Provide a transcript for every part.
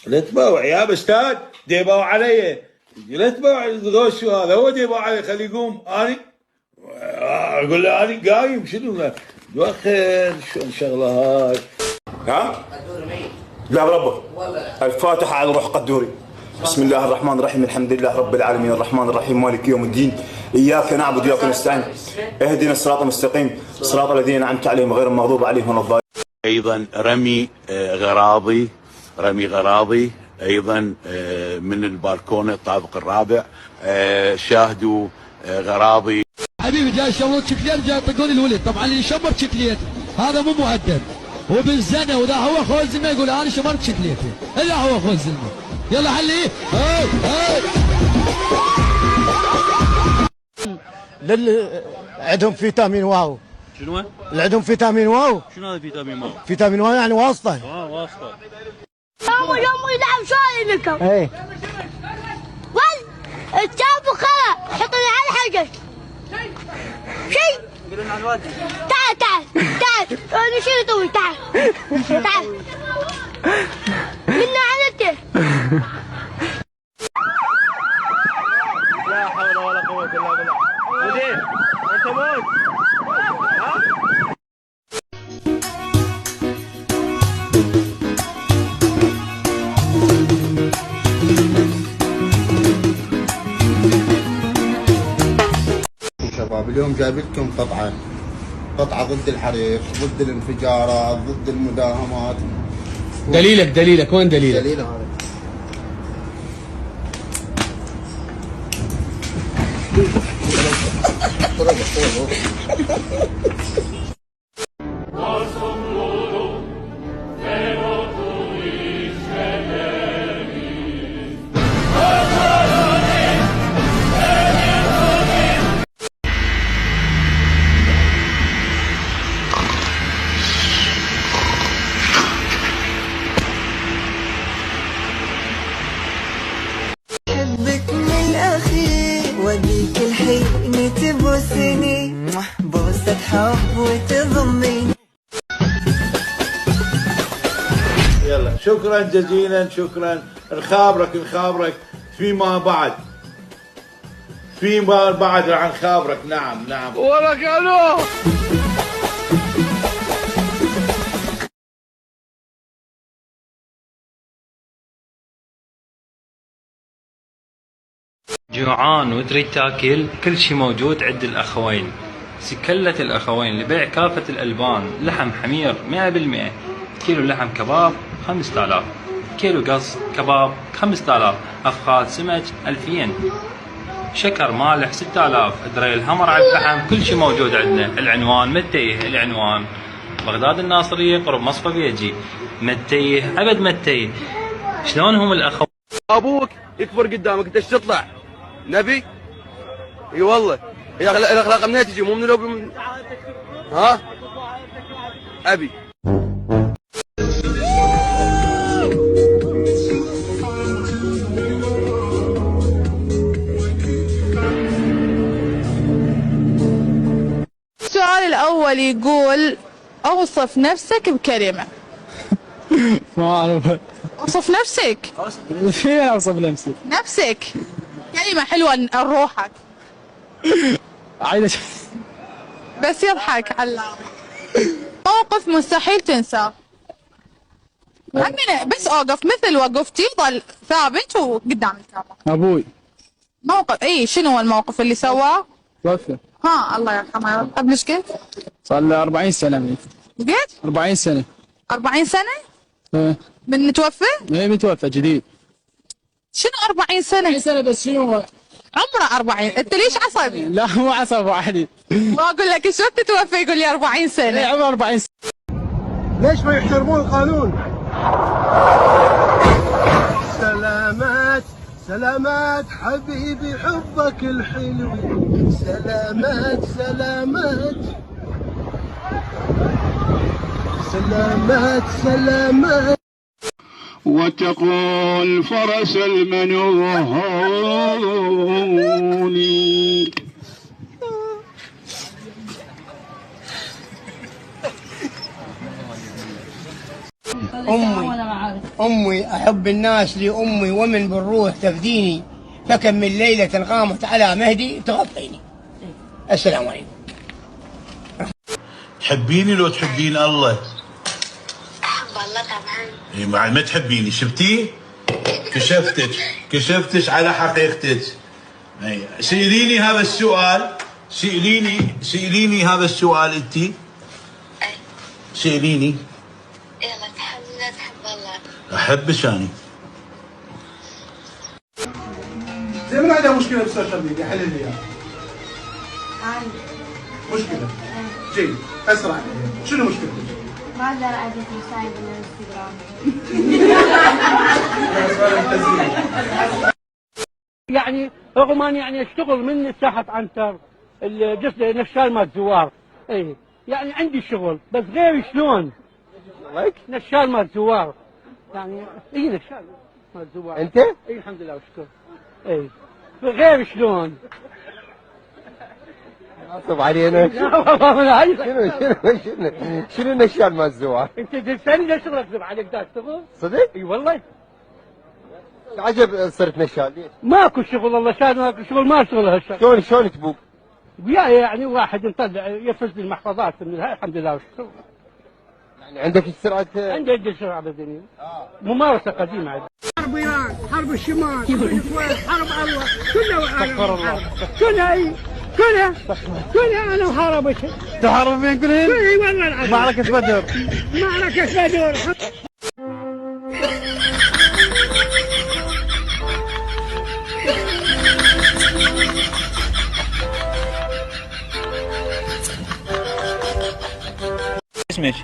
لا تباوع يا استاذ، ديباوع علي. لا تباوع الغوش هذا، هو ديباوع علي. خليه يقوم. اني اقول له اني قايم. شنو خير؟ شو الشغله هاي؟ ها؟ لا بربك. الفاتحة على روح قدوري. بسم الله الرحمن الرحيم، الحمد لله رب العالمين، الرحمن الرحيم، مالك يوم الدين، إياك نعبد وإياك نستعين، اهدنا الصراط المستقيم، صراط الذين أنعمت عليهم غير المغضوب عليهم ولا الضالين. ايضا رمي غراضي، ايضا من البالكونه الطابق الرابع. شاهدوا غراضي. حبيبي جاي يشمرون شكليت، جاي يطقون الولد. طبعا اللي يشمر شكليت هذا مو مؤدب وبالزنا، واذا هو خوز زلمه يقول انا شمرت شكليتي، اذا هو خوز زلمه. يلا حليه. عندهم فيتامين واو. شنو؟ عندهم فيتامين واو. شنو هذا فيتامين واو؟ فيتامين واو يعني واسطه. واسطه. يوم يلعب شاي لكم. ايه الشاب خلا حطني على حاجة شيء. قولنا عن الوالد. تعال انا شيء طويل. تعال منا عنته. لا حول ولا قوة الا بالله. مدير انت موت. شباب اليوم جايب لكم قطعة ضد الحريق، ضد الانفجارات، ضد المداهمات. دليلك وين دليلك؟ دليل هذا. وديك الحين تبوسني بوسة حب وتضميني. يلا شكرا جزيلا، شكرا. نخابرك فيما بعد راح نخابرك. نعم ولا قالوا. جوعان وتريد تاكل، كل شي موجود عند الأخوين. سكلة الأخوين لبيع كافة الألبان. لحم حمير 100%. كيلو لحم كباب 5000، كيلو قص كباب 5000، أفخاذ سمك 2000، شكر مالح 6000، دريل همر على اللحم. كل شي موجود عندنا. العنوان متيه، العنوان بغداد الناصرية قرب مصفى بيجي. متيه أبد متيه. شلون هم الأخوين؟ أبوك يكبر قدامك أنت ايش تطلع؟ نبي؟ اي والله. يا الاخلاق منين تجي؟ مو من الاب. ها؟ ابي. السؤال الاول يقول اوصف نفسك بكلمة. ما اعرف. اوصف نفسك. فين اوصف نفسي؟ نفسك كلمة حلوة نروحك. عايزة بس يضحك على موقف مستحيل تنساه. همين بس اوقف مثل وقفتي، ضل ثابت وقدام الكاميرا. ابوي. موقف شنو هو الموقف اللي سواه؟ توفى. ها الله يرحمه يا رب. قبل ايش قد؟ صار له 40 سنة. قد؟ 40 سنة. 40 سنة؟ ايه. من توفى؟ ايه متوفى جديد. شنو 40 سنة؟ 40 سنة بس شنو هو؟ عمره 40. انت ليش عصبي؟ لا مو عصب عادي. ما اقول لك شو تتوفى يقول لي 40 سنة. ايه عمره 40 سنة. ليش ما يحترمون القانون؟ سلامات حبيبي حبك الحلو. سلامات. واتقوا الفرس المنهون. أمي أحب الناس لأمي ومن بالروح تفديني، فكم من ليلة قامت على مهدي تغطيني. السلام عليكم. تحبيني لو تحبين الله؟ أحب الله طبعا. اي مع ما تحبيني شفتي؟ كشفتك على حقيقتك. اي سئليني هذا السؤال، سئليني هذا السؤال انت. أي. سئليني. يلا تحب لا تحب الله. احبك اني. زين من عنده مشكلة بالسوشيال ميديا حل لي اياها. عندي. مشكلة؟ جيد، اسرع شنو مشكلتك؟ ما اقدر اعرف رسائل بالانستغرام. يعني رغم اني يعني اشتغل من ساحة عنتر جسد نشال مال زوار، اي يعني عندي شغل بس غير شلون؟ نشال مال زوار يعني اي نشال مال زوار. انت؟ اي الحمد لله وشكر. اي غير شلون؟ نصب علينا. لا والله شنو نشال مال الزوار؟ انت تسالني ليش اكذب عليك دا اشتغل؟ صدق؟ اي والله. عجب صرت نشال ليش؟ ماكو شغل الله شاد ماكو شغل ما اشتغل هالشغل. شلون تبوق؟ يعني واحد يطلع يفرز لي المحفظات من هاي الحمد لله وشكر. يعني عندك سرعة؟ عندي سرعة بدنية. ممارسة قديمة عندي. حرب إيران، حرب الشمال، حرب الكويت، حرب الله، كلها استغفر الله. كلها أنا محاربة. تحارب بين كلهم؟ اي والله العظيم. معركة بدر. معركة بدر. اسمك؟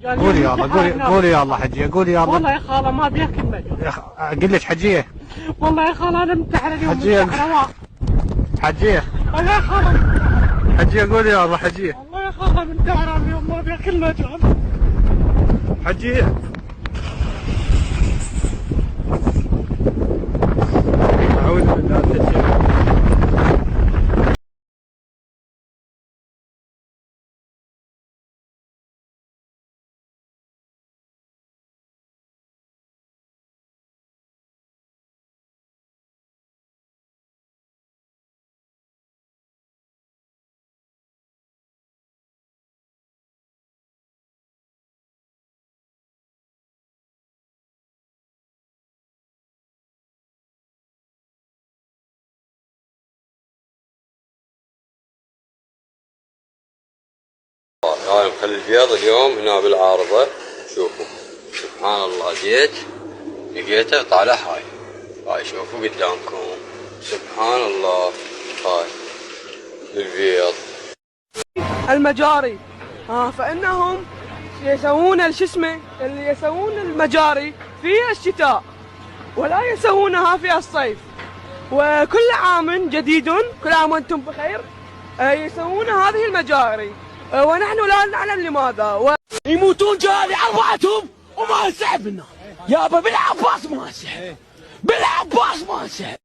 قولي يا الله، قولي يا الله حجيه، قولي يا الله. والله يا خاله ما بيها كلمة. اقول لك حجيه. والله يا خاله انا منتحر اليوم. حجيه حجيه. والله يا خاله. حجيه قولي يا الله حجيه. والله يا خاله منتحر اليوم ما بيها كلمة. حجيه. أعوذ بالله من الشيطان. هاي مخلي البيض اليوم هنا بالعارضة. شوفوا سبحان الله، جيت لقيته طالع هاي شوفوا قدامكم سبحان الله. هاي البيض المجاري فإنهم يسوون شو اسمه اللي يسوون المجاري في الشتاء ولا يسوونها في الصيف، وكل عام جديد كل عام وانتم بخير يسوون هذه المجاري ونحن لا نعلم لماذا. يموتون جاري أربعتهم وما انسحب منهم. يابا بالعباس ما انسحب، بالعباس ما انسحب.